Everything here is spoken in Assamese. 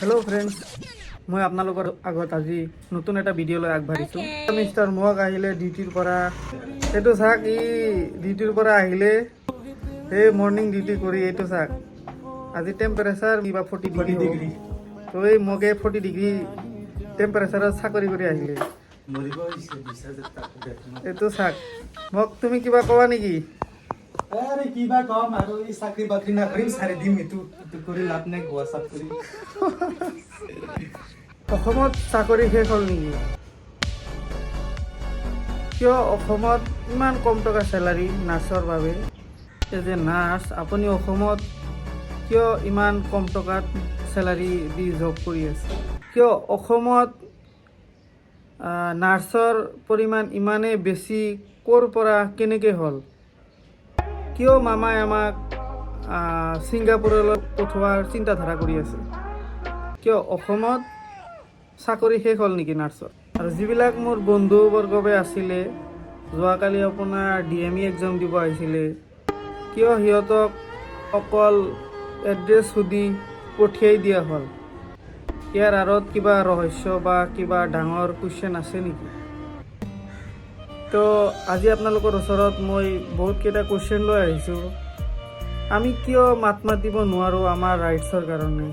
হেল্ল' ফ্ৰেণ্ডছ, মই আপোনালোকৰ আগত আজি নতুন এটা ভিডিঅ' লৈ আগবাঢ়িছোঁ। মিষ্টাৰ মহক আহিলে ডিউটিৰ পৰা, এইটো চাওক, ডিউটিৰ পৰা আহিলে সেই মৰ্ণিং ডিউটি কৰি এইটো চাওক, আজি টেম্পাৰেচাৰ কিবা 40 ডিগ্ৰী, তো এই মগে 40 ডিগ্ৰী টেম্পাৰেচাৰত চাকৰি কৰি আহিলে। এইটো চাওক, মোক তুমি কিবা ক'বা নেকি? আৰে কিবা কম আৰু এই চাকৰি বাকৰি নকৰিম, চাৰি দিম এইটো কৰি লাভ নাই, গোৱা চাপ কৰি। অসমত চাকৰি শেষ হ'ল নেকি? কিয় অসমত ইমান কম টকা চেলাৰী নাৰ্ছৰ বাবে? এজ এ নাৰ্ছ আপুনি অসমত কিয় ইমান কম টকাত চেলাৰী দি জব কৰি আছে? কিয় অসমত নাৰ্ছৰ পৰিমাণ ইমানেই বেছি ক'ৰ পৰা কেনেকৈ হ'ল? কিয় মামাই আমাক ছিংগাপুৰলৈ পঠোৱাৰ চিন্তাধাৰা কৰি আছে? কিয় অসমত চাকৰি শেষ হ'ল নেকি নাৰ্ছৰ? আৰু যিবিলাক মোৰ বন্ধুবৰ্গৱে আছিলে, যোৱাকালি আপোনাৰ DME এক্সাম দিব আহিছিলে, কিয় সিহঁতক অকল এড্ৰেছ সুধি পঠিয়াই দিয়া হ'ল? ইয়াৰ আঁৰত কিবা ৰহস্য বা কিবা ডাঙৰ কুৱেশ্যন আছে নেকি? তো আজি আপোনালোকৰ ওচৰত মই বহুতকেইটা কুৱেশ্যন লৈ আহিছোঁ। আমি কিয় মাত মাতিব নোৱাৰোঁ আমাৰ ৰাইটছৰ কাৰণে?